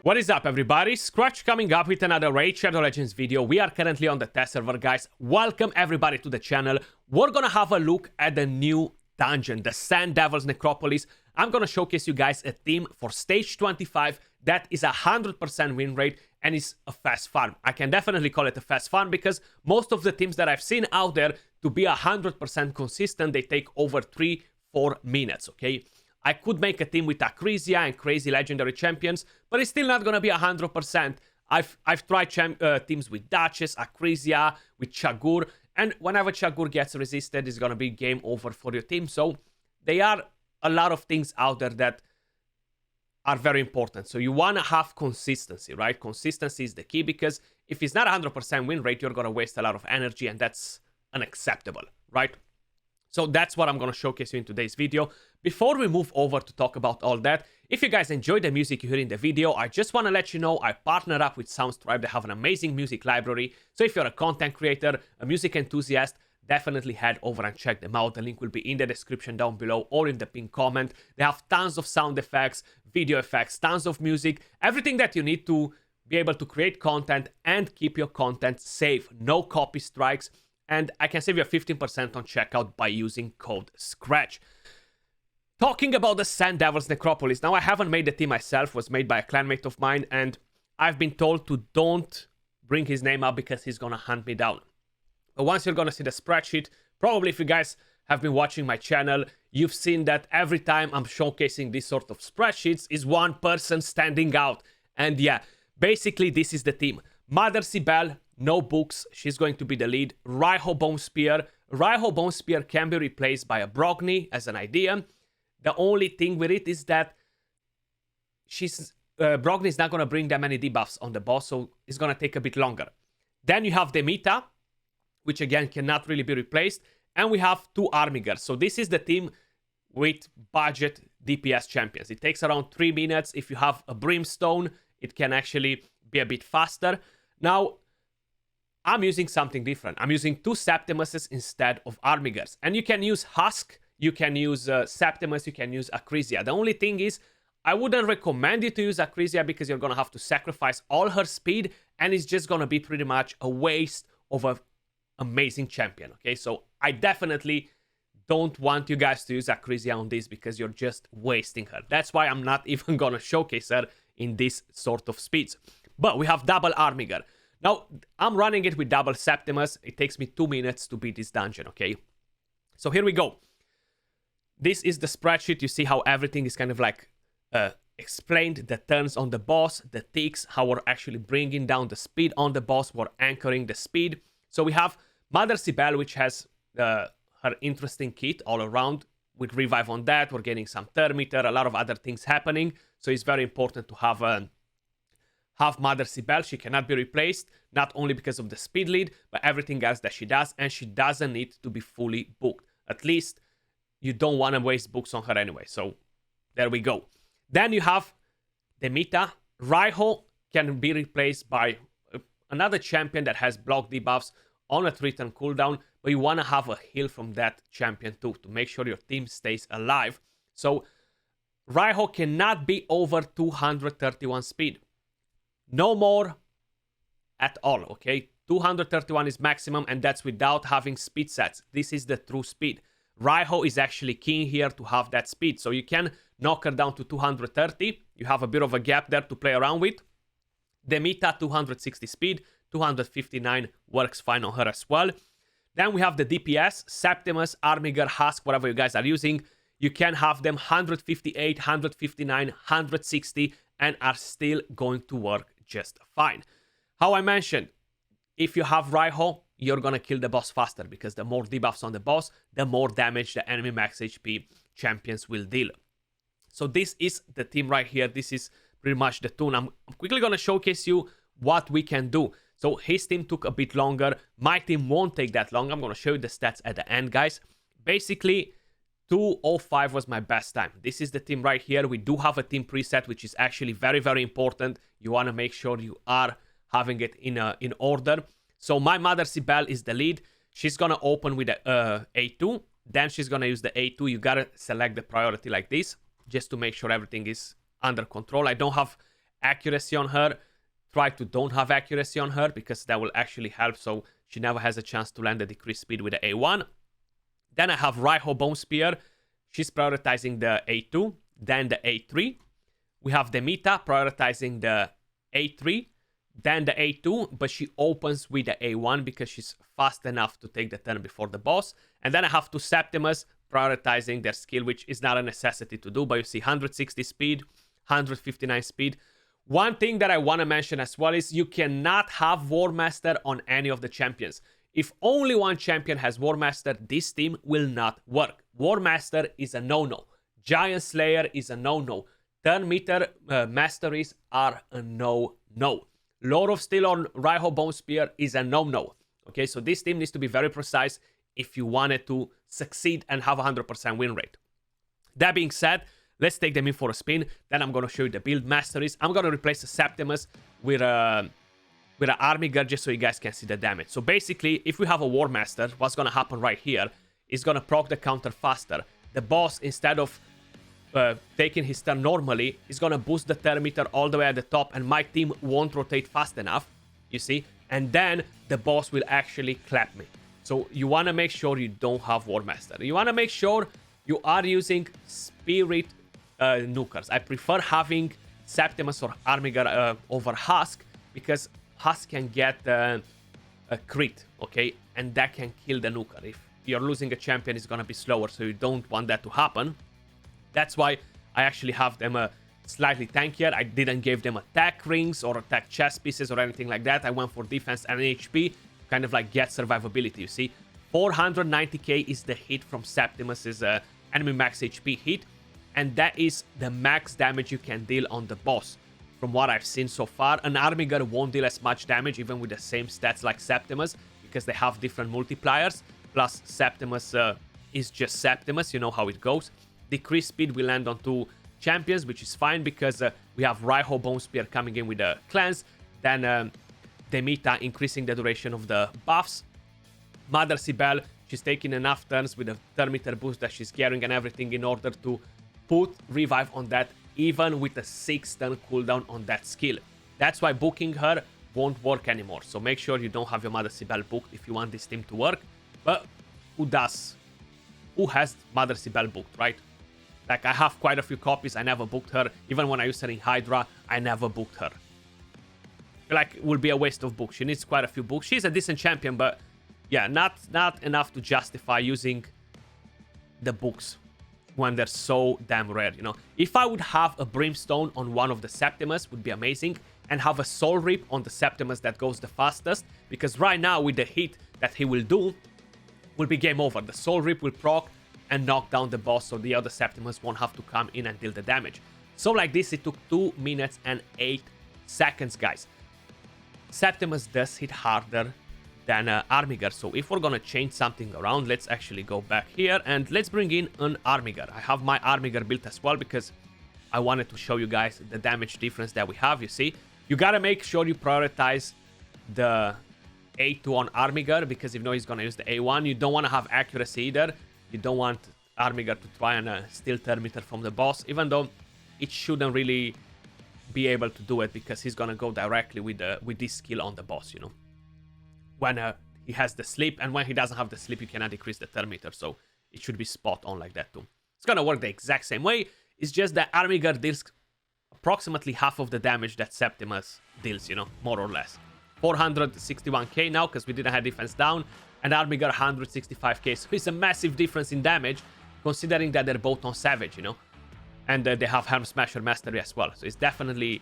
What is up, everybody? Skratch coming up with another Raid Shadow Legends video. We are currently on the test server, guys. Welcome everybody to the channel. We're gonna have a look at the new dungeon, the Sand Devil's Necropolis. I'm gonna showcase you guys a team for stage 25 that is 100% win rate and is a fast farm. I can definitely call it a fast farm because most of the teams that I've seen out there to be 100% consistent, they take over 3-4 minutes, okay? I could make a team with Acrisia and crazy legendary champions, but it's still not going to be 100%. I've tried teams with Duchess, Acrisia, with Chagur, and whenever Chagur gets resisted, it's going to be game over for your team. So there are a lot of things out there that are very important. So you want to have consistency, right? Consistency is the key because if it's not 100% win rate, you're going to waste a lot of energy, and that's unacceptable, right? So that's what I'm going to showcase you in today's video. Before we move over to talk about all that, if you guys enjoyed the music you hear in the video, I just want to let you know I partnered up with Soundstripe. They have an amazing music library. So if you're a content creator, a music enthusiast, definitely head over and check them out. The link will be in the description down below or in the pinned comment. They have tons of sound effects, video effects, tons of music, everything that you need to be able to create content and keep your content safe. No copy strikes. And I can save you 15% on checkout by using code Skratch. Talking about the Sand Devil's Necropolis. Now, I haven't made the team myself. It was made by a clanmate of mine. And I've been told to don't bring his name up because he's going to hunt me down. But once you're going to see the spreadsheet, probably if you guys have been watching my channel, you've seen that every time I'm showcasing this sort of spreadsheets is one person standing out. And yeah, basically this is the team. Mother Sibel, no books, she's going to be the lead. Raiho Bone Spear. Raiho Bone Spear can be replaced by a Brogni as an idea. The only thing with it is that Brogni is not going to bring that many debuffs on the boss, so it's going to take a bit longer. Then you have Demita, which again cannot really be replaced. And we have two Armigers. So this is the team with budget DPS champions. It takes around 3 minutes. If you have a Brimstone, it can actually be a bit faster. Now, I'm using something different. I'm using 2 Septimuses instead of Armigers. And you can use Husk, you can use Septimus, you can use Acrisia. The only thing is, I wouldn't recommend you to use Acrisia because you're going to have to sacrifice all her speed, and it's just going to be pretty much a waste of an amazing champion, okay? So I definitely don't want you guys to use Acrisia on this because you're just wasting her. That's why I'm not even going to showcase her in this sort of speeds. But we have double Armiger. Now, I'm running it with double Septimus. It takes me 2 minutes to beat this dungeon, okay? So here we go. This is the spreadsheet. You see how everything is kind of like explained. The turns on the boss, the ticks, how we're actually bringing down the speed on the boss. We're anchoring the speed. So we have Mother Sibel, which has her interesting kit all around. With revive on that, we're getting some Thermeter, a lot of other things happening. So it's very important to have Mother Sibel. She cannot be replaced, not only because of the speed lead, but everything else that she does, and she doesn't need to be fully booked. At least you don't want to waste books on her anyway. So there we go. Then you have Demita. Raiho can be replaced by another champion that has block debuffs on a 3-turn cooldown, but you want to have a heal from that champion too to make sure your team stays alive. So Raiho cannot be over 231 speed. No more at all, okay? 231 is maximum, and that's without having speed sets. This is the true speed. Raiho is actually keen here to have that speed, so you can knock her down to 230. You have a bit of a gap there to play around with. Demita, 260 speed, 259 works fine on her as well. Then we have the DPS, Septimus, Armiger, Husk, whatever you guys are using. You can have them 158, 159, 160, and are still going to work just fine. How I mentioned, if you have Raiho, you're gonna kill the boss faster because the more debuffs on the boss, the more damage the enemy max HP champions will deal. So this is the team right here. This is pretty much the tune. I'm quickly gonna showcase you what we can do. So his team took a bit longer. My team won't take that long. I'm gonna show you the stats at the end, guys. Basically, 2:05 was my best time. This is the team right here. We do have a team preset, which is actually very, very important. You want to make sure you are having it in order. So my Mother Sibel is the lead. She's going to open with a A2. Then she's going to use the A2. You got to select the priority like this just to make sure everything is under control. I don't have accuracy on her. Try to don't have accuracy on her because that will actually help so she never has a chance to land the decreased speed with the A1. Then I have Raiho Bone Spear. She's prioritizing the A2, then the A3. We have Demita prioritizing the A3, then the A2, but she opens with the A1 because she's fast enough to take the turn before the boss. And then I have two Septimus prioritizing their skill, which is not a necessity to do, but you see 160 speed, 159 speed. One thing that I want to mention as well is you cannot have War Master on any of the champions. If only one champion has War Master, this team will not work. War Master is a no-no. Giant Slayer is a no-no. Turn meter masteries are a no-no. Lord of Steel on Raiho Bone Spear is a no-no. Okay, so this team needs to be very precise if you wanted to succeed and have a 100% win rate. That being said, let's take them in for a spin. Then I'm going to show you the build masteries. I'm going to replace the Septimus with an Army Guard just so you guys can see the damage. So basically, if we have a War Master, what's going to happen right here is going to proc the counter faster. The boss, instead of taking his turn normally, is going to boost the turn meter all the way at the top, and my team won't rotate fast enough, you see? And then the boss will actually clap me. So you want to make sure you don't have War Master. You want to make sure you are using Spirit nukers. I prefer having Septimus or Army Guard over Husk because Husk can get a crit, okay? And that can kill the nuker. If you're losing a champion, it's going to be slower, so you don't want that to happen. That's why I actually have them slightly tankier. I didn't give them attack rings or attack chest pieces or anything like that. I went for defense and HP, kind of like get survivability, you see. 490k is the hit from Septimus's enemy max HP hit, and that is the max damage you can deal on the boss. From what I've seen so far, an Army Guard won't deal as much damage even with the same stats like Septimus because they have different multipliers. Plus Septimus is just Septimus, you know how it goes. Decreased speed will land on two champions, which is fine because we have Raiho Bone Spear coming in with the cleanse. Then Demita increasing the duration of the buffs. Mother Sibel, she's taking enough turns with the turn meter boost that she's carrying and everything in order to put revive on that, even with a 6-turn cooldown on that skill. That's why booking her won't work anymore. So make sure you don't have your Mother Sibel booked if you want this team to work. But who does? Who has Mother Sibel booked, right? Like, I have quite a few copies. I never booked her. Even when I used her in Hydra, I never booked her. Like, it would be a waste of books. She needs quite a few books. She's a decent champion, but yeah, not enough to justify using the books when they're so damn rare, you know. If I would have a Brimstone on one of the Septimus, would be amazing, and have a Soul Rip on the Septimus that goes the fastest, because right now with the hit that he will do, will be game over. The Soul Rip will proc and knock down the boss, so the other Septimus won't have to come in and deal the damage. So like this, it took 2 minutes and 8 seconds, guys. Septimus does hit harder than Army Guard. So if we're gonna change something around, let's actually go back here and let's bring in an Army Guard. I have my Army Guard built as well because I wanted to show you guys the damage difference that we have. You see, you gotta make sure you prioritize the A2 on Army Guard because if you know he's gonna use the A1, you don't want to have accuracy either. You don't want Army Guard to try and steal turn meter from the boss, even though it shouldn't really be able to do it because he's gonna go directly with this skill on the boss, you know. When he has the sleep, and when he doesn't have the sleep, you cannot decrease the turn meter, so it should be spot on like that too. It's gonna work the exact same way. It's just that Army Guard deals approximately half of the damage that Septimus deals, you know, more or less. 461k now because we didn't have defense down, and Army Guard 165k, so it's a massive difference in damage considering that they're both on Savage, you know, and they have Helm Smasher Mastery as well, so it's definitely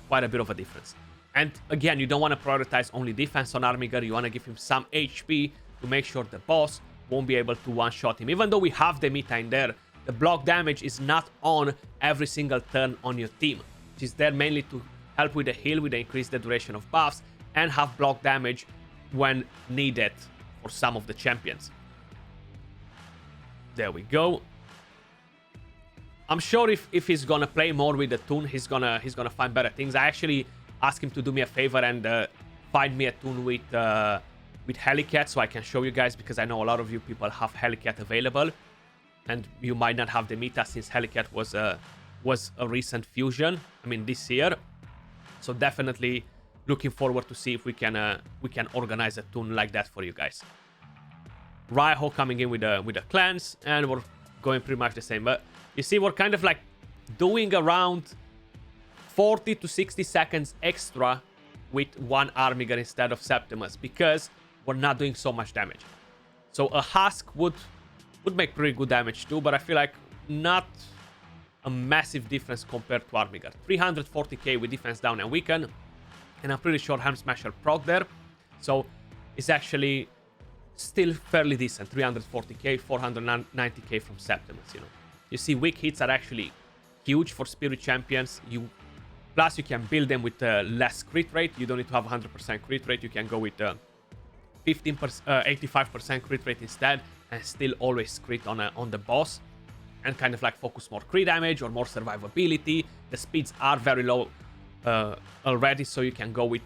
quite a bit of a difference. And again, you don't want to prioritize only defense on Army Guard, you want to give him some HP to make sure the boss won't be able to one-shot him. Even though we have the Demita in there, the block damage is not on every single turn on your team. She's there mainly to help with the heal, with the increased duration of buffs, and have block damage when needed for some of the champions. There we go. I'm sure if he's gonna play more with the toon, he's gonna find better things. I actually asked him to do me a favor and find me a toon with Helicat so I can show you guys, because I know a lot of you people have Helicat available and you might not have the Meta since Helicat was a recent fusion. I mean, this year. So definitely looking forward to see if we can organize a tune like that for you guys. Raiho coming in with a cleanse, and we're going pretty much the same. But you see, we're kind of like doing around 40 to 60 seconds extra with one Armiger instead of Septimus, because we're not doing so much damage. So a Husk would make pretty good damage too, but I feel like not a massive difference compared to Armiger. 340k with defense down and weaken, and I'm pretty sure Helm Smasher proc there, so it's actually still fairly decent. 340k, 490k from Septimus, you know. You see, weak hits are actually huge for Spirit Champions. Plus, you can build them with less crit rate. You don't need to have 100% crit rate. You can go with 85% crit rate instead, and still always crit on the boss, and kind of like focus more crit damage or more survivability. The speeds are very low already, so you can go with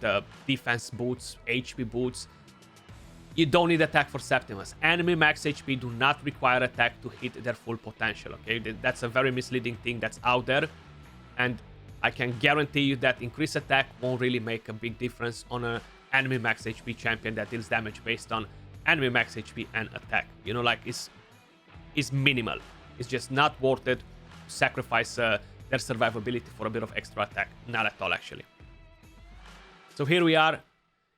defense boots, HP boots. You don't need attack for Septimus. Enemy max HP do not require attack to hit their full potential, okay? That's a very misleading thing that's out there, and I can guarantee you that increased attack won't really make a big difference on an enemy max HP champion that deals damage based on enemy max HP and attack. You know, like, it's minimal. It's just not worth it to sacrifice their survivability for a bit of extra attack. Not at all, actually. So here we are.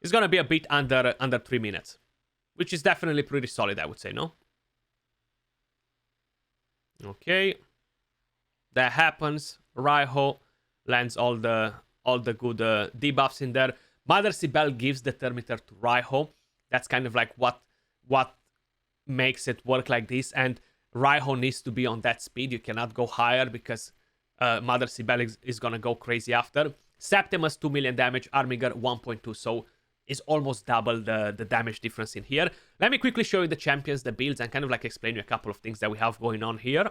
It's gonna be a bit under 3 minutes, which is definitely pretty solid, I would say, no? Okay. That happens. Raiho lands all the good debuffs in there. Mother Sibel gives the Termiter to Raiho. That's kind of like what makes it work like this. And Raiho needs to be on that speed. You cannot go higher because Mother Sibel is gonna go crazy after. Septimus 2 million damage, Armiger 1.2. So it's almost double the damage difference in here. Let me quickly show you the champions, the builds, and kind of like explain you a couple of things that we have going on here.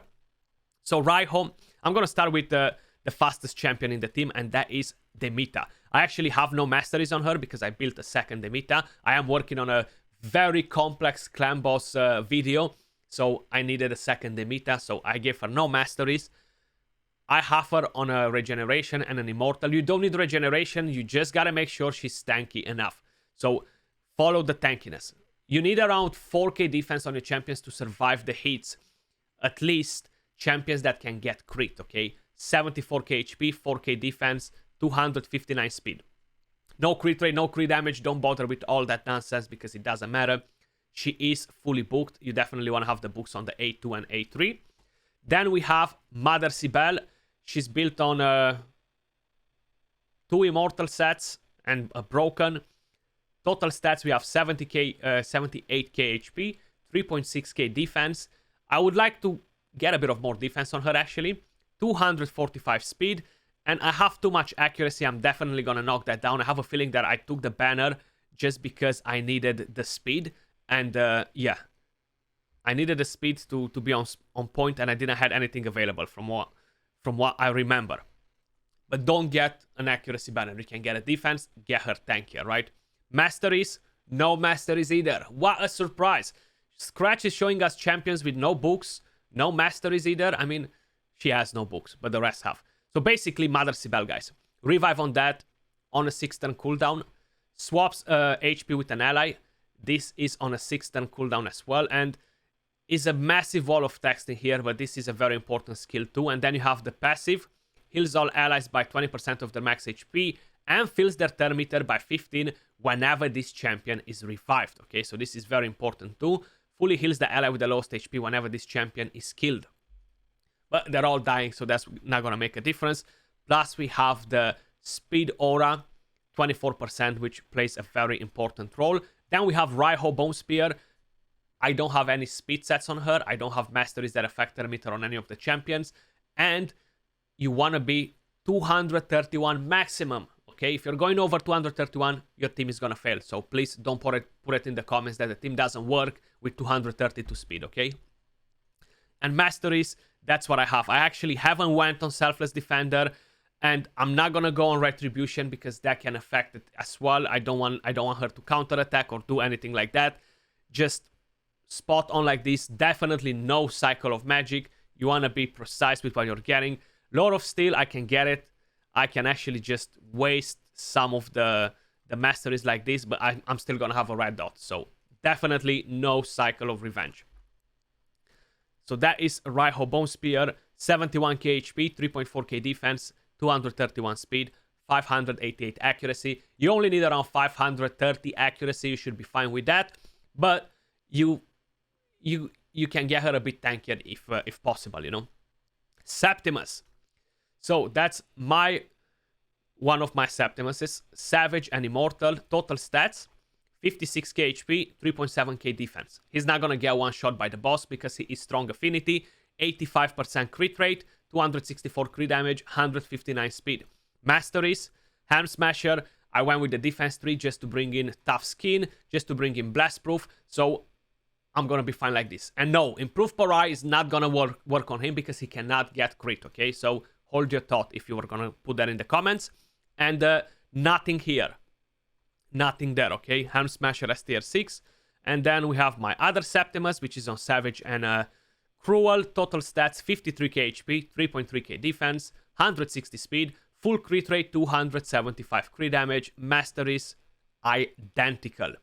So Raiho, I'm gonna start with the fastest champion in the team, and that is Demita. I actually have no masteries on her because I built a second Demita. I am working on a very complex clan boss video, so I needed a second Demita, so I gave her no masteries. I have her on a regeneration and an immortal. You don't need regeneration, you just gotta make sure she's tanky enough. So follow the tankiness. You need around 4k defense on your champions to survive the hits. At least champions that can get crit, okay? 74k HP, 4k defense, 259 speed. No crit rate, no crit damage. Don't bother with all that nonsense because it doesn't matter. She is fully booked. You definitely want to have the books on the A2 and A3. Then we have Mother Sibel. She's built on 2 immortal sets and a broken. Total stats, we have 78k HP, 3.6k defense. I would like to get a bit of more defense on her, actually. 245 speed, and I have too much accuracy. I'm definitely gonna knock that down. I have a feeling that I took the banner just because I needed the speed, and yeah, I needed the speed to be on point, and I didn't have anything available from what I remember. But don't get an accuracy banner. You can get a defense, get her tankier, right? Masteries, no masteries either. What a surprise! Skratch is showing us champions with no books, no masteries either. I mean, she has no books, but the rest have. So basically, Mother Sibel, guys. Revive on that on a 6-turn cooldown. Swaps HP with an ally. This is on a 6-turn cooldown as well. And is a massive wall of text in here, but this is a very important skill too. And then you have the passive. Heals all allies by 20% of their max HP. And fills their turn meter by 15 whenever this champion is revived. Okay, so this is very important too. Fully heals the ally with the lowest HP whenever this champion is killed. But they're all dying, so that's not going to make a difference. Plus, we have the speed aura, 24%, which plays a very important role. Then we have Raiho Bone Spear. I don't have any speed sets on her. I don't have masteries that affect her meter on any of the champions. And you want to be 231 maximum. Okay, if you're going over 231, your team is going to fail. So please don't put it in the comments that the team doesn't work with 232 speed, okay? And masteries, that's what I have. I actually haven't went on Selfless Defender, and I'm not gonna go on Retribution because that can affect it as well. I don't want her to counterattack or do anything like that. Just spot on like this. Definitely no cycle of magic. You wanna be precise with what you're getting. Lord of Steel, I can get it. I can actually just waste some of the masteries like this, but I'm still gonna have a red dot. So definitely no cycle of revenge. So that is Raiho Bone Spear, 71k HP, 3.4k defense, 231 speed, 588 accuracy. You only need around 530 accuracy. You should be fine with that. But you can get her a bit tankier if possible, you know. Septimus. So that's one of my Septimuses. Savage and Immortal. Total stats: 56k HP, 3.7k defense. He's not gonna get one shot by the boss because he is strong affinity, 85% crit rate, 264 crit damage, 159 speed. Masteries: Helm Smasher. I went with the defense 3 just to bring in tough skin, just to bring in blast proof. So I'm gonna be fine like this. And no, improved Parai is not gonna work on him because he cannot get crit, okay? So hold your thought if you were gonna put that in the comments. And nothing here. Nothing there, okay? Helm Smasher S tier 6. And then we have my other Septimus, which is on Savage and Cruel. Total stats: 53k HP, 3.3k defense, 160 speed, full crit rate, 275 crit damage. Masteries: identical.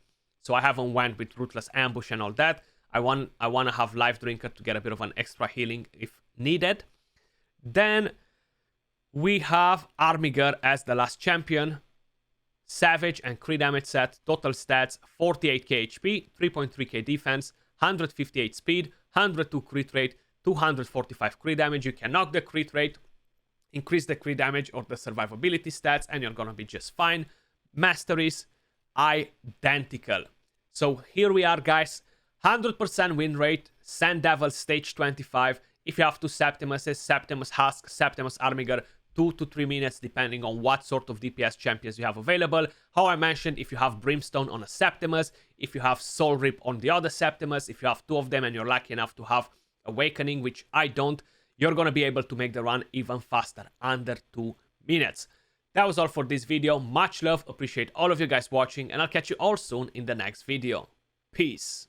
So I haven't went with Ruthless Ambush and all that. I want to have Life Drinker to get a bit of an extra healing if needed. Then we have Armiger as the last champion. Savage and crit damage set. Total stats: 48k HP, 3.3k defense, 158 speed, 102 crit rate, 245 crit damage. You can knock the crit rate, increase the crit damage or the survivability stats, and you're gonna be just fine. Masteries: identical. So here we are, guys. 100% win rate. Sand Devil stage 25. If you have two Septimuses, Septimus Husk, Septimus Armiger, 2 to 3 minutes depending on what sort of DPS champions you have available. How I mentioned, if you have Brimstone on a Septimus, if you have Soul Rip on the other Septimus, if you have two of them and you're lucky enough to have Awakening, which I don't, you're gonna be able to make the run even faster, under 2 minutes. That was all for this video. Much love, appreciate all of you guys watching, and I'll catch you all soon in the next video. Peace.